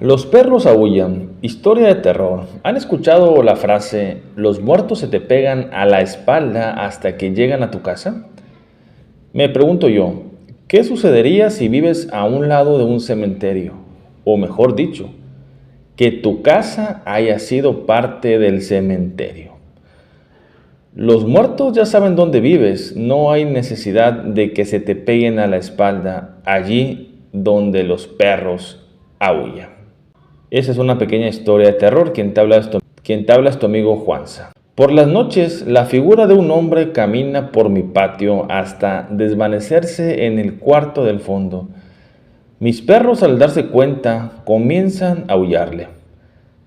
Los perros aúllan. Historia de terror. ¿Han escuchado la frase, los muertos se te pegan a la espalda hasta que llegan a tu casa? Me pregunto yo, ¿qué sucedería si vives a un lado de un cementerio? O mejor dicho, que tu casa haya sido parte del cementerio. Los muertos ya saben dónde vives, no hay necesidad de que se te peguen a la espalda allí donde los perros aúllan. Esa es una pequeña historia de terror. Quien te habla es tu amigo Juanza. Por las noches, la figura de un hombre camina por mi patio hasta desvanecerse en el cuarto del fondo. Mis perros, al darse cuenta, comienzan a aullarle.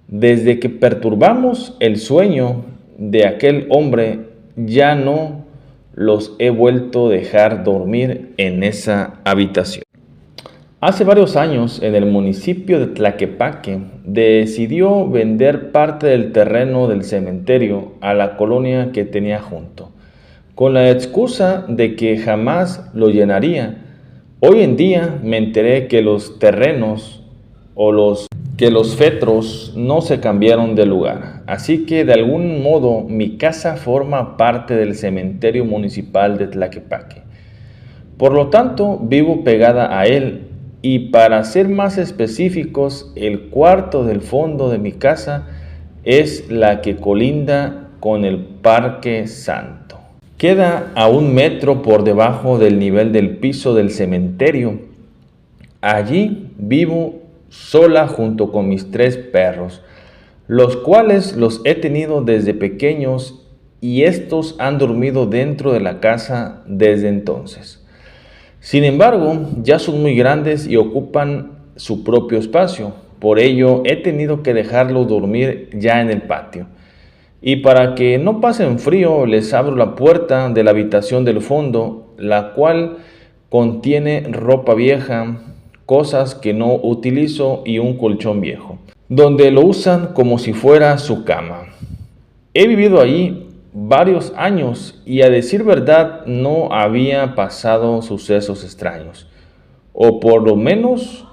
Desde que perturbamos el sueño de aquel hombre, ya no los he vuelto a dejar dormir en esa habitación. Hace varios años, en el municipio de Tlaquepaque, decidió vender parte del terreno del cementerio a la colonia que tenía junto, con la excusa de que jamás lo llenaría. Hoy en día me enteré que los terrenos que los fetros no se cambiaron de lugar, así que de algún modo mi casa forma parte del cementerio municipal de Tlaquepaque. Por lo tanto, vivo pegada a él y, para ser más específicos, el cuarto del fondo de mi casa es la que colinda con el Parque Santo. Queda a 1 metro por debajo del nivel del piso del cementerio. Allí vivo sola junto con mis 3 perros, los cuales los he tenido desde pequeños y estos han dormido dentro de la casa desde entonces. Sin embargo, ya son muy grandes y ocupan su propio espacio, por ello he tenido que dejarlos dormir ya en el patio. Y para que no pasen frío, les abro la puerta de la habitación del fondo, la cual contiene ropa vieja, cosas que no utilizo y un colchón viejo, donde lo usan como si fuera su cama. He vivido allí varios años y, a decir verdad, no había pasado sucesos extraños, o por lo menos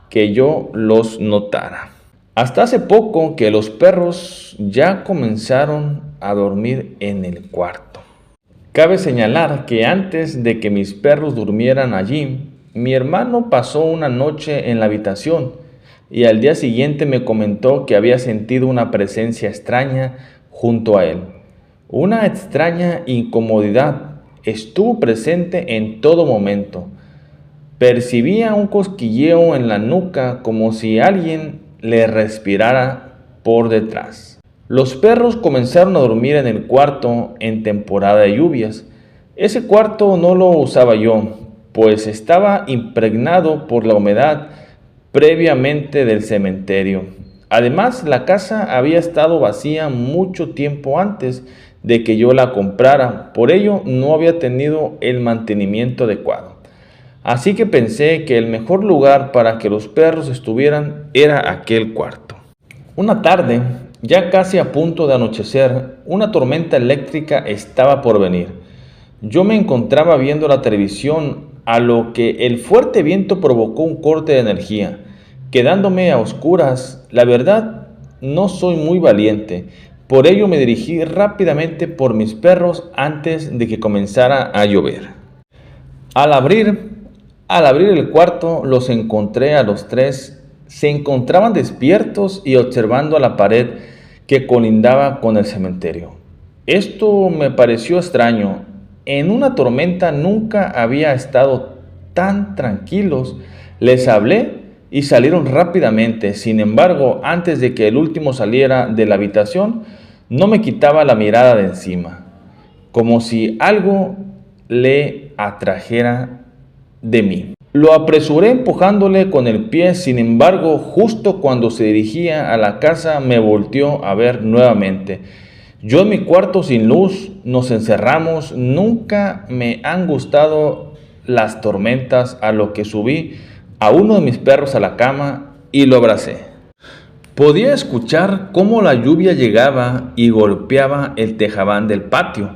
que yo los notara. Hasta hace poco que los perros ya comenzaron a dormir en el cuarto. Cabe señalar que antes de que mis perros durmieran allí, mi hermano pasó una noche en la habitación y al día siguiente me comentó que había sentido una presencia extraña junto a él. Una extraña incomodidad estuvo presente en todo momento. Percibía un cosquilleo en la nuca como si alguien le respirara por detrás. Los perros comenzaron a dormir en el cuarto en temporada de lluvias. Ese cuarto no lo usaba yo, pues estaba impregnado por la humedad previamente del cementerio. Además, la casa había estado vacía mucho tiempo antes de que yo la comprara, por ello no había tenido el mantenimiento adecuado. Así que pensé que el mejor lugar para que los perros estuvieran era aquel cuarto. Una tarde, ya casi a punto de anochecer, una tormenta eléctrica estaba por venir. Yo me encontraba viendo la televisión, a lo que el fuerte viento provocó un corte de energía, quedándome a oscuras. La verdad, no soy muy valiente, por ello me dirigí rápidamente por mis perros antes de que comenzara a llover. Al abrir el cuarto, los encontré a los 3. Se encontraban despiertos y observando a la pared que colindaba con el cementerio. Esto me pareció extraño. En una tormenta nunca había estado tan tranquilos. Les hablé y salieron rápidamente. Sin embargo, antes de que el último saliera de la habitación, no me quitaba la mirada de encima, como si algo le atrajera de mí. Lo apresuré empujándole con el pie. Sin embargo, justo cuando se dirigía a la casa, me volteó a ver nuevamente. Yo en mi cuarto sin luz, nos encerramos. Nunca me han gustado las tormentas, a lo que subí a uno de mis perros a la cama y lo abracé. Podía escuchar cómo la lluvia llegaba y golpeaba el tejabán del patio,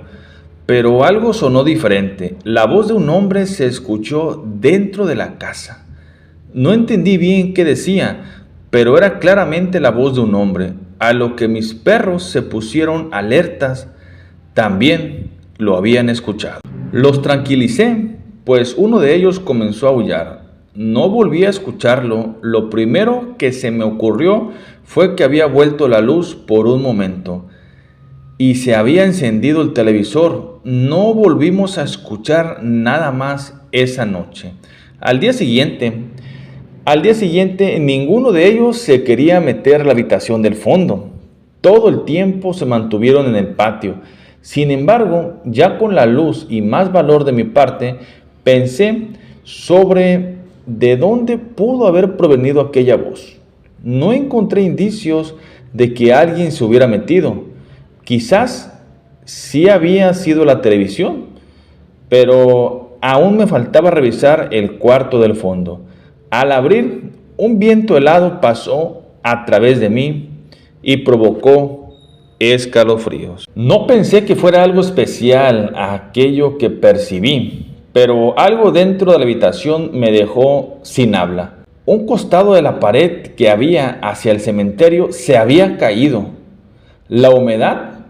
pero algo sonó diferente. La voz de un hombre se escuchó dentro de la casa. No entendí bien qué decía, pero era claramente la voz de un hombre, a lo que mis perros se pusieron alertas, también lo habían escuchado. Los tranquilicé, pues uno de ellos comenzó a aullar. No volví a escucharlo, lo primero que se me ocurrió fue que había vuelto la luz por un momento y se había encendido el televisor. No volvimos a escuchar nada más esa noche. Al día siguiente, ninguno de ellos se quería meter a la habitación del fondo. Todo el tiempo se mantuvieron en el patio. Sin embargo, ya con la luz y más valor de mi parte, pensé sobre de dónde pudo haber provenido aquella voz. No encontré indicios de que alguien se hubiera metido. Quizás sí había sido la televisión, pero aún me faltaba revisar el cuarto del fondo. Al abrir, un viento helado pasó a través de mí y provocó escalofríos. No pensé que fuera algo especial aquello que percibí, pero algo dentro de la habitación me dejó sin habla. Un costado de la pared que había hacia el cementerio se había caído. La humedad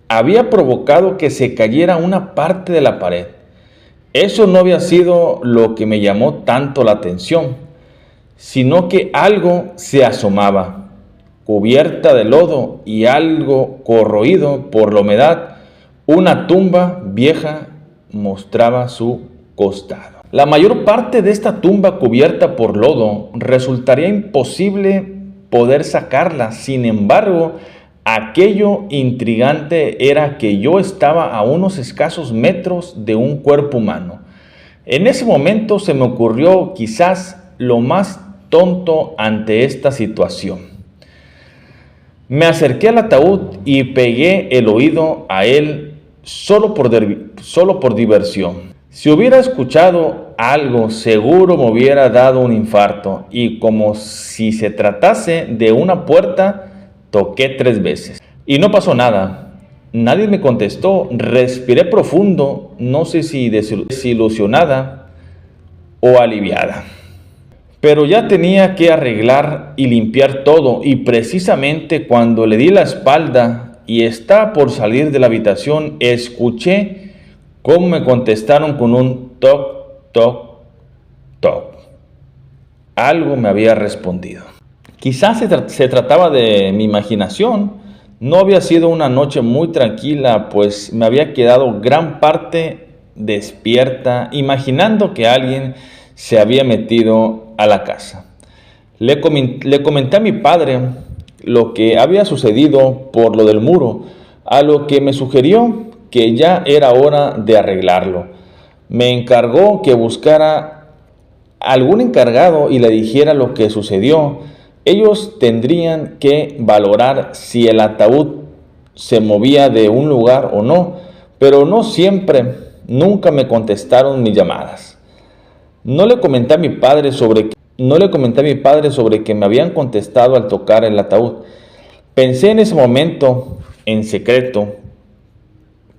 había provocado que se cayera una parte de la pared. Eso no había sido lo que me llamó tanto la atención, sino que algo se asomaba, cubierta de lodo y algo corroído por la humedad. Una tumba vieja mostraba su costado. La mayor parte de esta tumba cubierta por lodo resultaría imposible poder sacarla. Sin embargo, aquello intrigante era que yo estaba a unos escasos metros de un cuerpo humano. En ese momento se me ocurrió quizás lo más tonto ante esta situación. Me acerqué al ataúd y pegué el oído a él solo por diversión. Si hubiera escuchado algo, seguro me hubiera dado un infarto, y como si se tratase de una puerta, toqué 3 veces. Y no pasó nada. Nadie me contestó. Respiré profundo, no sé si desilusionada o aliviada. Pero ya tenía que arreglar y limpiar todo, y precisamente cuando le di la espalda y estaba por salir de la habitación, escuché cómo me contestaron con un toc, toc, toc. Algo me había respondido. Quizás se trataba de mi imaginación. No había sido una noche muy tranquila, pues me había quedado gran parte despierta, imaginando que alguien se había metido a la casa. Le comenté a mi padre lo que había sucedido por lo del muro, a lo que me sugirió que ya era hora de arreglarlo. Me encargó que buscara algún encargado y le dijera lo que sucedió. Ellos tendrían que valorar si el ataúd se movía de un lugar o no, pero nunca me contestaron mis llamadas. No le comenté a mi padre sobre que me habían contestado al tocar el ataúd. Pensé en ese momento, en secreto,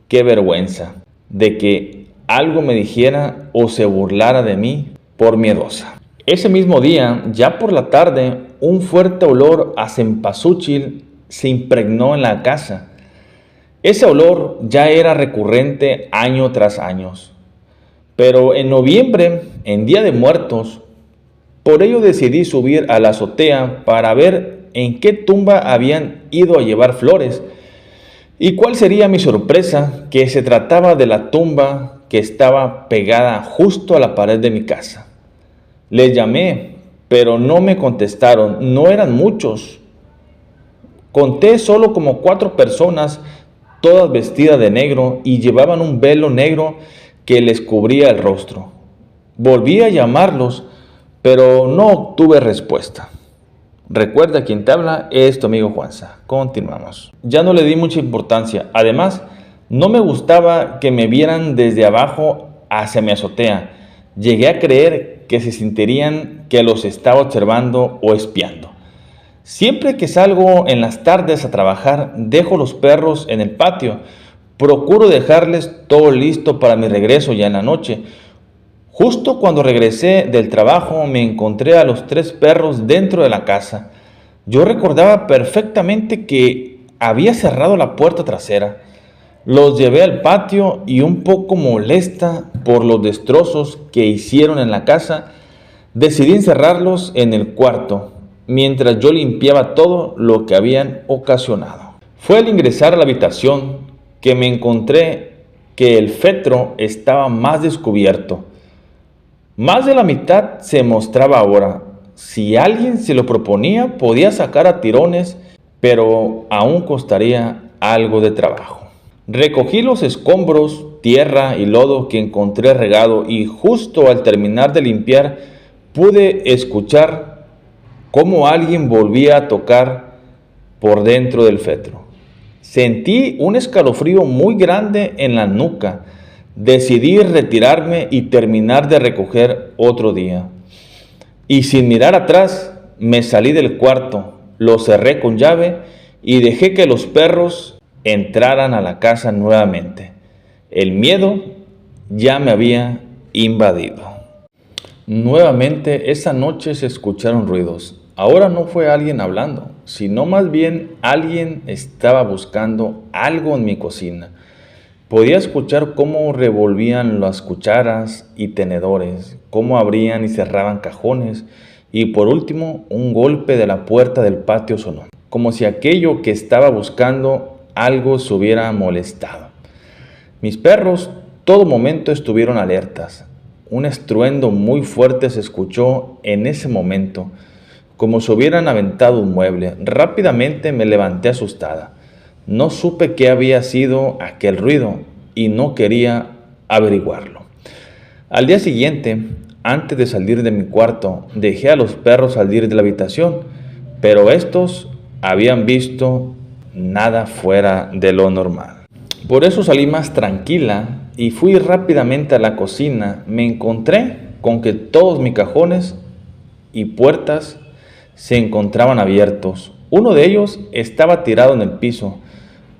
qué vergüenza de que algo me dijera o se burlara de mí por miedosa. Ese mismo día, ya por la tarde, un fuerte olor a cempasúchil se impregnó en la casa. Ese olor ya era recurrente año tras año. Pero en noviembre, en Día de Muertos, por ello decidí subir a la azotea para ver en qué tumba habían ido a llevar flores. Y cuál sería mi sorpresa, que se trataba de la tumba que estaba pegada justo a la pared de mi casa. Les llamé, pero no me contestaron. No eran muchos. Conté solo como 4 personas, todas vestidas de negro y llevaban un velo negro que les cubría el rostro. Volví a llamarlos, pero no obtuve respuesta. Recuerda, quien te habla es tu amigo Juanza. Continuamos. Ya no le di mucha importancia. Además, no me gustaba que me vieran desde abajo hacia mi azotea. Llegué a creer que se sentirían que los estaba observando o espiando. Siempre que salgo en las tardes a trabajar, dejo los perros en el patio. Procuro dejarles todo listo para mi regreso ya en la noche. Justo cuando regresé del trabajo me encontré a los 3 perros dentro de la casa. Yo recordaba perfectamente que había cerrado la puerta trasera. Los llevé al patio y, un poco molesta por los destrozos que hicieron en la casa, decidí encerrarlos en el cuarto mientras yo limpiaba todo lo que habían ocasionado. Fue al ingresar a la habitación que me encontré que el féretro estaba más descubierto. Más de la mitad se mostraba ahora. Si alguien se lo proponía, podía sacar a tirones, pero aún costaría algo de trabajo. Recogí los escombros, tierra y lodo que encontré regado, y justo al terminar de limpiar pude escuchar cómo alguien volvía a tocar por dentro del féretro. Sentí un escalofrío muy grande en la nuca. Decidí retirarme y terminar de recoger otro día. Y sin mirar atrás, me salí del cuarto, lo cerré con llave y dejé que los perros entraran a la casa nuevamente. El miedo ya me había invadido. Nuevamente esa noche se escucharon ruidos. Ahora no fue alguien hablando, sino más bien alguien estaba buscando algo en mi cocina. Podía escuchar cómo revolvían las cucharas y tenedores, cómo abrían y cerraban cajones, y por último un golpe de la puerta del patio sonó, como si aquello que estaba buscando algo se hubiera molestado. Mis perros todo momento estuvieron alertas. Un estruendo muy fuerte se escuchó en ese momento, como si hubieran aventado un mueble. Rápidamente me levanté asustada. No supe qué había sido aquel ruido y no quería averiguarlo. Al día siguiente, antes de salir de mi cuarto, dejé a los perros salir de la habitación, pero estos habían visto nada fuera de lo normal. Por eso salí más tranquila y fui rápidamente a la cocina. Me encontré con que todos mis cajones y puertas se encontraban abiertos. Uno de ellos estaba tirado en el piso.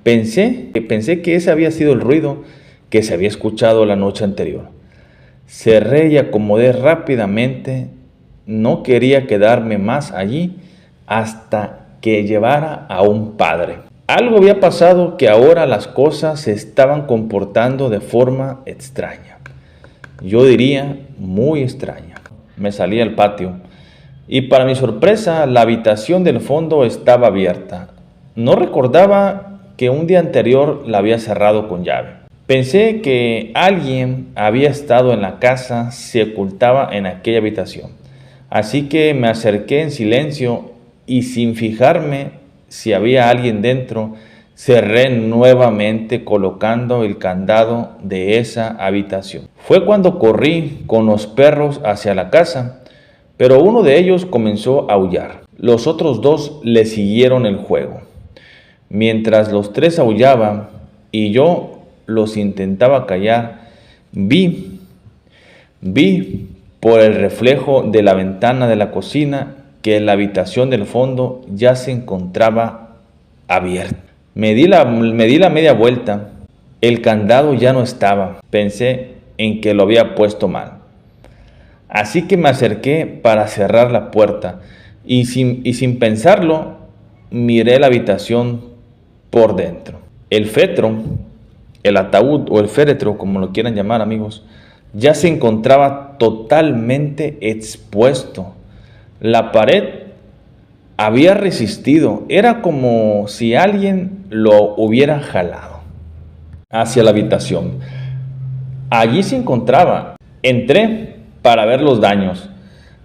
Pensé que ese había sido el ruido que se había escuchado la noche anterior. Cerré y acomodé rápidamente. No quería quedarme más allí hasta que llevara a un padre. Algo había pasado, que ahora las cosas se estaban comportando de forma extraña. Yo diría muy extraña. Me salí al patio y, para mi sorpresa, la habitación del fondo estaba abierta. No recordaba que un día anterior la había cerrado con llave. Pensé que alguien había estado en la casa, se ocultaba en aquella habitación. Así que me acerqué en silencio y, sin fijarme si había alguien dentro, cerré nuevamente colocando el candado de esa habitación. Fue cuando corrí con los perros hacia la casa, pero uno de ellos comenzó a aullar. Los otros dos le siguieron el juego. Mientras los tres aullaban y yo los intentaba callar, vi por el reflejo de la ventana de la cocina que la habitación del fondo ya se encontraba abierta. Me di la media vuelta. El candado ya no estaba. Pensé en que lo había puesto mal. Así que me acerqué para cerrar la puerta y sin pensarlo, miré la habitación por dentro. El féretro, el ataúd o el féretro, como lo quieran llamar, amigos, ya se encontraba totalmente expuesto. La pared había resistido. Era como si alguien lo hubiera jalado hacia la habitación. Allí se encontraba. Entré para ver los daños.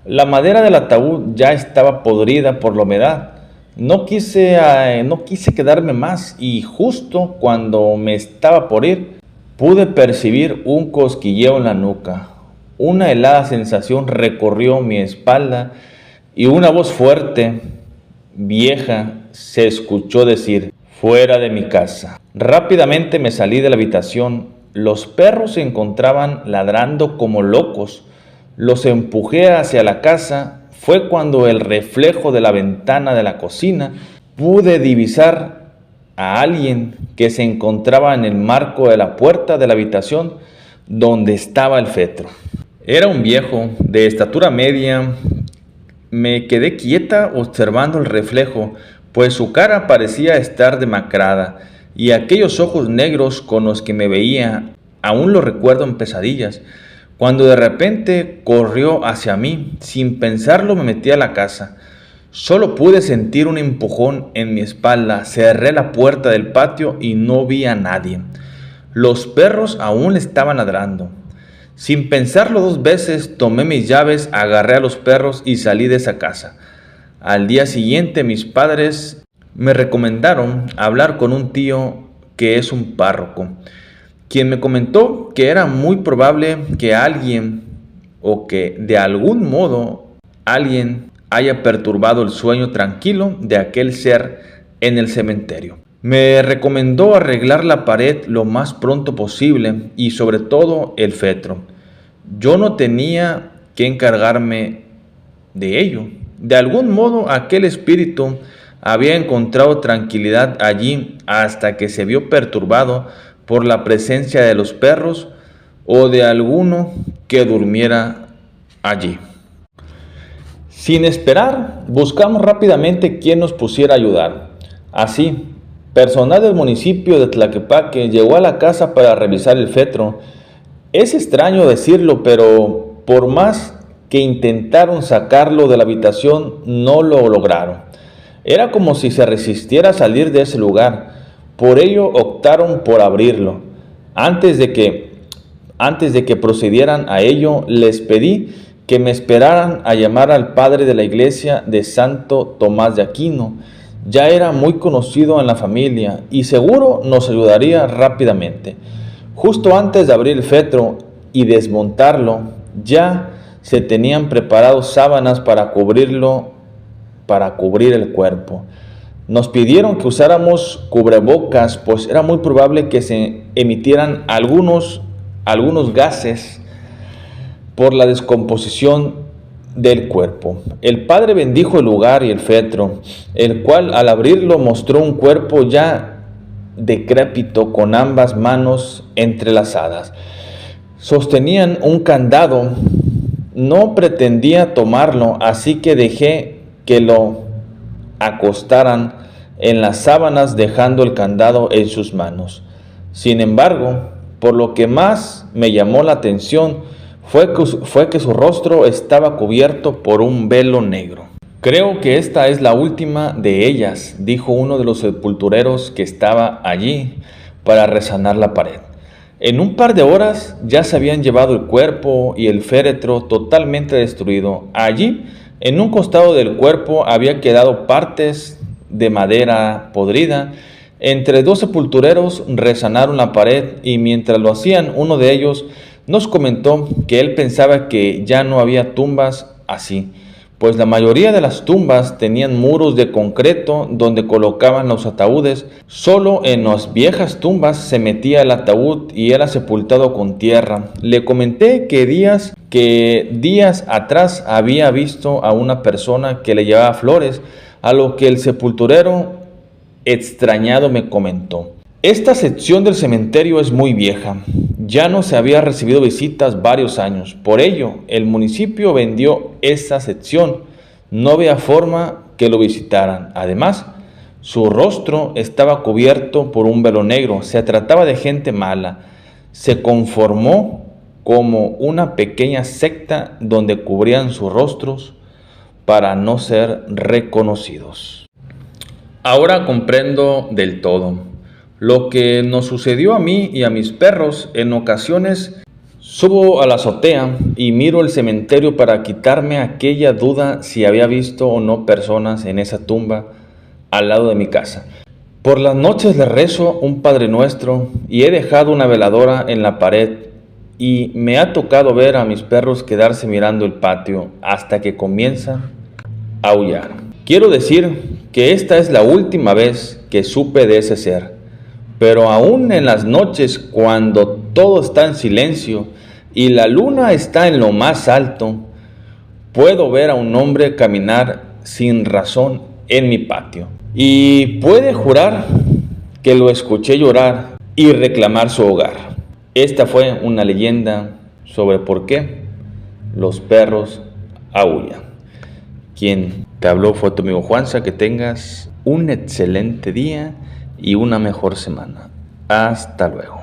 La madera del ataúd ya estaba podrida por la humedad. No quise quedarme más, y justo cuando me estaba por ir, pude percibir un cosquilleo en la nuca. Una helada sensación recorrió mi espalda y una voz fuerte, vieja, se escuchó decir: «Fuera de mi casa». Rápidamente me salí de la habitación. Los perros se encontraban ladrando como locos. Los empujé hacia la casa. Fue cuando el reflejo de la ventana de la cocina pude divisar a alguien que se encontraba en el marco de la puerta de la habitación donde estaba el féretro. Era un viejo de estatura media, Me quedé quieta observando el reflejo, pues su cara parecía estar demacrada, y aquellos ojos negros con los que me veía, aún lo recuerdo en pesadillas, cuando de repente corrió hacia mí. Sin pensarlo me metí a la casa. Solo pude sentir un empujón en mi espalda, cerré la puerta del patio y no vi a nadie. Los perros aún estaban ladrando. Sin pensarlo dos veces, tomé mis llaves, agarré a los perros y salí de esa casa. Al día siguiente mis padres me recomendaron hablar con un tío que es un párroco, quien me comentó que era muy probable que alguien o que de algún modo alguien haya perturbado el sueño tranquilo de aquel ser en el cementerio. Me recomendó arreglar la pared lo más pronto posible y sobre todo el féretro. Yo no tenía que encargarme de ello. De algún modo aquel espíritu había encontrado tranquilidad allí hasta que se vio perturbado por la presencia de los perros o de alguno que durmiera allí. Sin esperar, buscamos rápidamente quien nos pusiera a ayudar. Así, personal del municipio de Tlaquepaque llegó a la casa para revisar el féretro. Es extraño decirlo, pero por más que intentaron sacarlo de la habitación, no lo lograron. Era como si se resistiera a salir de ese lugar. Por ello optaron por abrirlo. Antes de que procedieran a ello, les pedí que me esperaran a llamar al padre de la iglesia de Santo Tomás de Aquino. Ya era muy conocido en la familia y seguro nos ayudaría rápidamente. Justo antes de abrir el féretro y desmontarlo, ya se tenían preparados sábanas para cubrir el cuerpo. Nos pidieron que usáramos cubrebocas, pues era muy probable que se emitieran algunos gases por la descomposición del cuerpo. El padre bendijo el lugar y el féretro, el cual al abrirlo mostró un cuerpo ya decrépito con ambas manos entrelazadas. Sostenían un candado. No pretendía tomarlo, así que dejé que lo acostaran en las sábanas dejando el candado en sus manos. Sin embargo, por lo que más me llamó la atención fue que su rostro estaba cubierto por un velo negro. Creo que esta es la última de ellas, dijo uno de los sepultureros que estaba allí para resanar la pared. En un par de horas ya se habían llevado el cuerpo y el féretro totalmente destruido. Allí, en un costado del cuerpo, había quedado partes de madera podrida. Entre dos sepultureros resanaron la pared y mientras lo hacían, uno de ellos nos comentó que él pensaba que ya no había tumbas así, pues la mayoría de las tumbas tenían muros de concreto donde colocaban los ataúdes. Solo en las viejas tumbas se metía el ataúd y era sepultado con tierra. Le comenté que días atrás había visto a una persona que le llevaba flores, a lo que el sepulturero extrañado me comentó: esta sección del cementerio es muy vieja, ya no se había recibido visitas varios años, por ello el municipio vendió esa sección, no había forma que lo visitaran. Además, su rostro estaba cubierto por un velo negro, se trataba de gente mala, se conformó como una pequeña secta donde cubrían sus rostros para no ser reconocidos. Ahora comprendo del todo lo que nos sucedió a mí y a mis perros. En ocasiones subo a la azotea y miro el cementerio para quitarme aquella duda si había visto o no personas en esa tumba al lado de mi casa. Por las noches le rezo un Padre Nuestro y he dejado una veladora en la pared y me ha tocado ver a mis perros quedarse mirando el patio hasta que comienzan a aullar. Quiero decir que esta es la última vez que supe de ese ser. Pero aún en las noches, cuando todo está en silencio y la luna está en lo más alto, puedo ver a un hombre caminar sin razón en mi patio. Y puede jurar que lo escuché llorar y reclamar su hogar. Esta fue una leyenda sobre por qué los perros aúllan. Quien te habló fue tu amigo Juanza. Que tengas un excelente día y una mejor semana. Hasta luego.